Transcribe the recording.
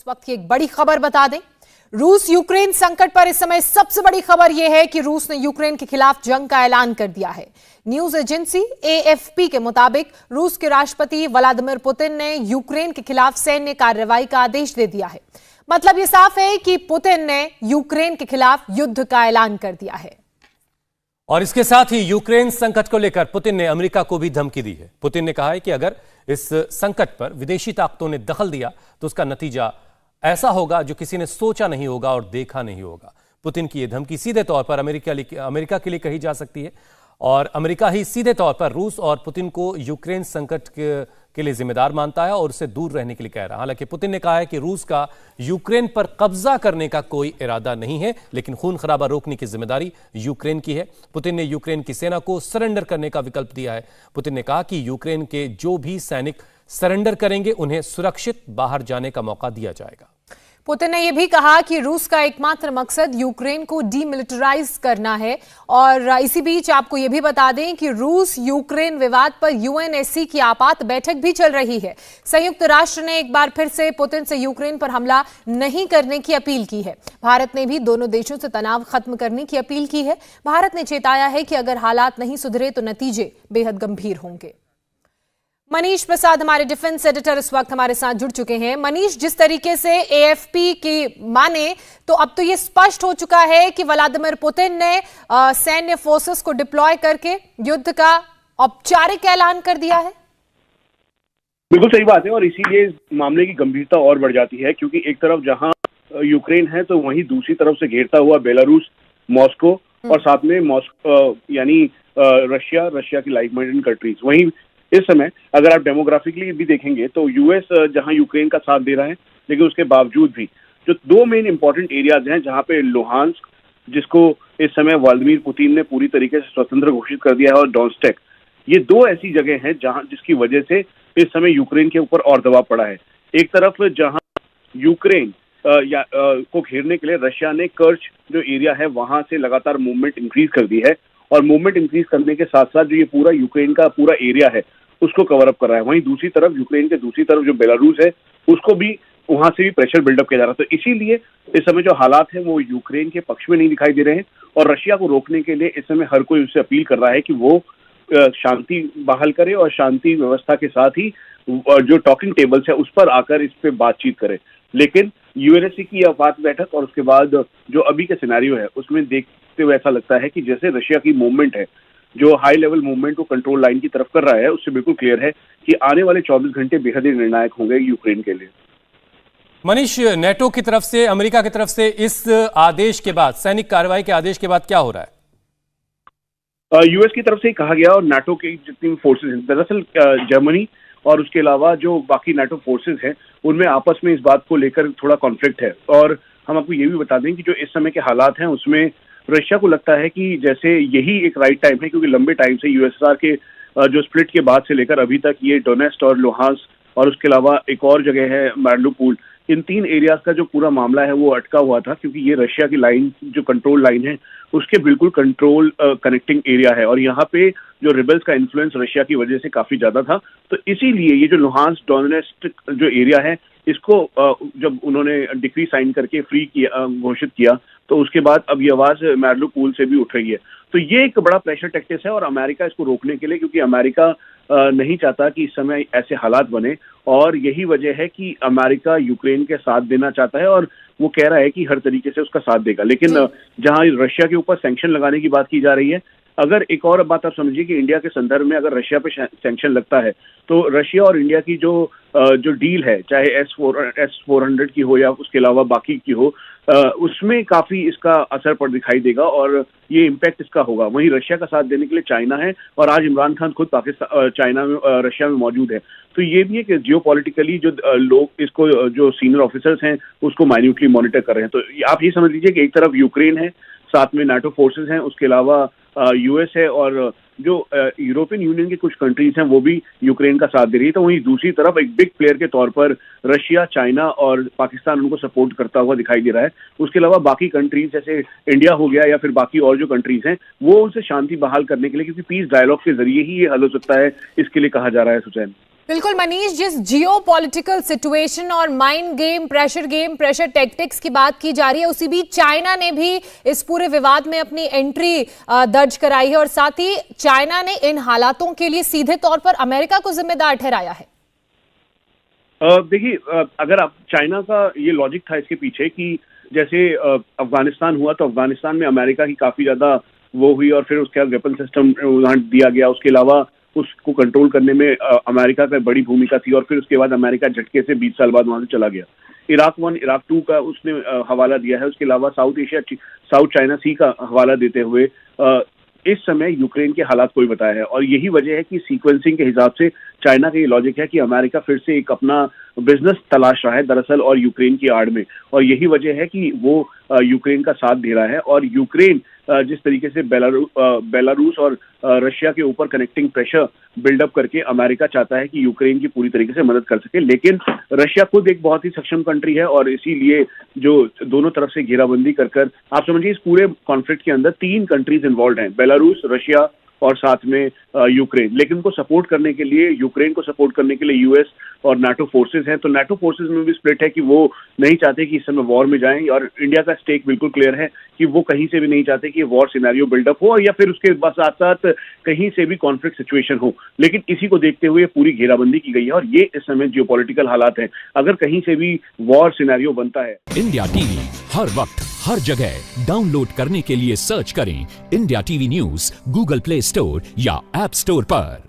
वक्त की एक बड़ी खबर बता दें। रूस यूक्रेन संकट पर इस समय सबसे बड़ी खबर यह है कि रूस ने यूक्रेन के खिलाफ जंग का ऐलान कर दिया है। न्यूज एजेंसी एएफपी के मुताबिक रूस के राष्ट्रपति व्लादिमीर पुतिन ने यूक्रेन के खिलाफ सैन्य कार्रवाई का आदेश दे दिया है। मतलब यह साफ है कि पुतिन ने यूक्रेन के खिलाफ युद्ध का ऐलान कर दिया है। और इसके साथ ही यूक्रेन संकट को लेकर पुतिन ने अमेरिका को भी धमकी दी है। पुतिन ने कहा है कि अगर इस संकट पर विदेशी ताकतों ने दखल दिया तो उसका नतीजा ऐसा होगा जो किसी ने सोचा नहीं होगा और देखा नहीं होगा। पुतिन की यह धमकी सीधे तौर पर अमेरिका के लिए कही जा सकती है और अमेरिका ही सीधे तौर पर रूस और पुतिन को यूक्रेन संकट के लिए जिम्मेदार मानता है और उससे दूर रहने के लिए कह रहा है। हालांकि पुतिन ने कहा है कि रूस का यूक्रेन पर कब्जा करने का कोई इरादा नहीं है, लेकिन खून खराबा रोकने की जिम्मेदारी यूक्रेन की है। पुतिन ने यूक्रेन की सेना को सरेंडर करने का विकल्प दिया है। पुतिन ने कहा कि यूक्रेन के जो भी सैनिक सरेंडर करेंगे उन्हें सुरक्षित बाहर जाने का मौका दिया जाएगा। पुतिन ने यह भी कहा कि रूस का एकमात्र मकसद यूक्रेन को डीमिलिटराइज करना है। और इसी बीच आपको यह भी बता दें कि रूस यूक्रेन विवाद पर यूएनएससी की आपात बैठक भी चल रही है। संयुक्त राष्ट्र ने एक बार फिर से पुतिन से यूक्रेन पर हमला नहीं करने की अपील की है। भारत ने भी दोनों देशों से तनाव खत्म करने की अपील की है। भारत ने चेताया है कि अगर हालात नहीं सुधरे तो नतीजे बेहद गंभीर होंगे। मनीष प्रसाद हमारे डिफेंस एडिटर इस वक्त हमारे साथ जुड़ चुके हैं। मनीष, जिस तरीके से एएफपी की माने तो अब तो ये स्पष्ट हो चुका है कि व्लादिमीर पुतिन ने सैन्य फोर्सेस को डिप्लॉय करके युद्ध का औपचारिक ऐलान कर दिया है। बिल्कुल सही बात है और इसीलिए मामले की गंभीरता और बढ़ जाती है, क्योंकि एक तरफ जहां यूक्रेन है तो वहीं दूसरी तरफ से घेरता हुआ बेलारूस, मॉस्को और साथ में यानी रशिया की लाइक माइंडेड कंट्रीज। वहीं इस समय अगर आप डेमोग्राफिकली भी देखेंगे तो यूएस जहां यूक्रेन का साथ दे रहा है, लेकिन उसके बावजूद भी जो दो मेन इंपॉर्टेंट एरियाज हैं जहां पे लुहांस्क, जिसको इस समय व्लादिमीर पुतिन ने पूरी तरीके से स्वतंत्र घोषित कर दिया है, और डोनेत्स्क, ये दो ऐसी जगह हैं जहां जिसकी वजह से इस समय यूक्रेन के ऊपर और दबाव पड़ा है। एक तरफ जहां यूक्रेन को घेरने के लिए रशिया ने कर्च जो एरिया है वहां से लगातार मूवमेंट इंक्रीज कर दी है, और मूवमेंट इंक्रीज करने के साथ साथ जो ये पूरा यूक्रेन का पूरा एरिया है उसको कवर अप कर रहा है। वहीं दूसरी तरफ यूक्रेन के दूसरी तरफ जो बेलारूस है उसको भी वहां से भी प्रेशर बिल्डअप किया जा रहा है। तो इसीलिए इस समय जो हालात है वो यूक्रेन के पक्ष में नहीं दिखाई दे रहे हैं, और रशिया को रोकने के लिए इस समय हर कोई उससे अपील कर रहा है कि वो शांति बहाल करे और शांति व्यवस्था के साथ ही जो टॉकिंग टेबल्स है उस पर आकर इस पे बातचीत करे। लेकिन यूएनएससी की आपात बैठक और उसके बाद जो अभी के सिनेरियो है उसमें देखते हुए ऐसा लगता है कि जैसे रशिया की मूवमेंट है, जो हाई लेवल मूवमेंट को कंट्रोल लाइन की तरफ कर रहा है, उससे बिल्कुल क्लियर है कि आने वाले 24 घंटे बेहद ही निर्णायक होंगे यूक्रेन के लिए। मनीष, नेटो की तरफ से, अमेरिका की तरफ से इस आदेश के बाद, सैनिक कार्रवाई के आदेश के बाद क्या हो रहा है? यूएस की तरफ से ही कहा गया और नाटो के जितनी फोर्सेज हैं, दरअसल जर्मनी और उसके अलावा जो बाकी नाटो फोर्सेज हैं उनमें आपस में इस बात को लेकर थोड़ा कॉन्फ्लिक्ट है। और हम आपको ये भी बता दें कि जो इस समय के हालात हैं उसमें रशिया को लगता है कि जैसे यही एक राइट टाइम है, क्योंकि लंबे टाइम से यूएसएसआर के जो स्प्लिट के बाद से लेकर अभी तक ये डोनेट्स्क और लुहांस्क और उसके अलावा एक और जगह है मारिउपोल, इन तीन एरियाज का जो पूरा मामला है वो अटका हुआ था, क्योंकि ये रशिया की लाइन जो कंट्रोल लाइन है उसके बिल्कुल कंट्रोल कनेक्टिंग एरिया है, और यहाँ पे जो रिबल्स का इन्फ्लुएंस रशिया की वजह से काफी ज्यादा था। तो इसीलिए ये जो लुहांस्क डोनेट्स्क जो एरिया है इसको जब उन्होंने डिक्री साइन करके फ्री किया, घोषित किया, तो उसके बाद अब ये आवाज मारिउपोल से भी उठ रही है। तो ये एक बड़ा प्रेशर टैक्टिक्स है और अमेरिका इसको रोकने के लिए, क्योंकि अमेरिका नहीं चाहता कि इस समय ऐसे हालात बने, और यही वजह है कि अमेरिका यूक्रेन के साथ देना चाहता है और वो कह रहा है कि हर तरीके से उसका साथ देगा। लेकिन जहां रशिया के ऊपर सैंक्शन लगाने की बात की जा रही है, अगर एक और बात आप समझिए कि इंडिया के संदर्भ में अगर रशिया पे सैंक्शन लगता है तो रशिया और इंडिया की जो डील है, चाहे S-400 की हो या उसके अलावा बाकी की हो, उसमें काफी इसका असर पर दिखाई देगा और ये इम्पैक्ट इसका होगा। वहीं रशिया का साथ देने के लिए चाइना है, और आज इमरान खान खुद पाकिस्तान चाइना में रशिया में मौजूद है। तो ये भी है कि जियोपॉलिटिकली जो लोग इसको जो सीनियर ऑफिसर्स हैं उसको माइन्यूटली मॉनिटर कर रहे हैं। तो आप ये समझ लीजिए कि एक तरफ यूक्रेन है, साथ में नाटो फोर्सेस हैं, उसके अलावा यूएस है, और जो यूरोपियन यूनियन की कुछ कंट्रीज हैं वो भी यूक्रेन का साथ दे रही है। तो वहीं दूसरी तरफ एक बिग प्लेयर के तौर पर रशिया, चाइना और पाकिस्तान उनको सपोर्ट करता हुआ दिखाई दे रहा है। उसके अलावा बाकी कंट्रीज जैसे इंडिया हो गया या फिर बाकी और जो कंट्रीज हैं वो उनसे शांति बहाल करने के लिए, क्योंकि पीस डायलॉग के जरिए ही ये हल हो सकता है, इसके लिए कहा जा रहा है। सुचैन। बिल्कुल मनीष, जिस जियोपॉलिटिकल सिचुएशन और माइंड गेम, प्रेशर टैक्टिक्स की बात की जा रही है, उसी बीच चाइना ने भी इस पूरे विवाद में अपनी एंट्री दर्ज कराई है और साथ ही चाइना ने इन हालातों के लिए सीधे तौर पर अमेरिका को जिम्मेदार ठहराया है। देखिए, अगर आप चाइना का ये लॉजिक था इसके पीछे कि जैसे अफगानिस्तान हुआ तो अफगानिस्तान में अमेरिका की काफी ज्यादा वो हुई और फिर उसके बाद वेपन सिस्टम वहां दिया गया, उसके अलावा उसको कंट्रोल करने में अमेरिका का बड़ी भूमिका थी और फिर उसके बाद अमेरिका झटके से 20 साल बाद वहां से चला गया। इराक 1, इराक 2 का उसने हवाला दिया है। उसके अलावा साउथ चाइना सी का हवाला देते हुए इस समय यूक्रेन के हालात को भी बताया है और यही वजह है कि सीक्वेंसिंग के हिसाब से चाइना का ये लॉजिक है कि अमेरिका फिर से एक अपना बिजनेस तलाश रहा है दरअसल और यूक्रेन की आड़ में, और यही वजह है कि वो यूक्रेन का साथ दे रहा है। और यूक्रेन जिस तरीके से बेलारूस और रशिया के ऊपर कनेक्टिंग प्रेशर बिल्डअप करके अमेरिका चाहता है कि यूक्रेन की पूरी तरीके से मदद कर सके, लेकिन रशिया खुद एक बहुत ही सक्षम कंट्री है और इसीलिए जो दोनों तरफ से घेराबंदी कर आप समझिए इस पूरे कॉन्फ्लिक्ट के अंदर 3 कंट्रीज इन्वॉल्व हैं, बेलारूस, रशिया और साथ में यूक्रेन। लेकिन उनको सपोर्ट करने के लिए, यूक्रेन को सपोर्ट करने के लिए यूएस और नाटो फोर्सेस हैं, तो नाटो फोर्सेस में भी स्प्लिट है कि वो नहीं चाहते कि इस समय वॉर में जाएं और इंडिया का स्टेक बिल्कुल क्लियर है कि वो कहीं से भी नहीं चाहते कि वॉर सिनेरियो बिल्डअप हो या फिर उसके साथ साथ कहीं से भी कॉन्फ्लिक्ट सिचुएशन हो। लेकिन इसी को देखते हुए पूरी घेराबंदी की गई है और ये इस समय जियोपॉलिटिकल हालात हैं। अगर कहीं से भी वॉर सिनेरियो बनता है। इंडिया टीवी हर वक्त हर जगह डाउनलोड करने के लिए सर्च करें India TV news Google play store या ऐप स्टोर पर।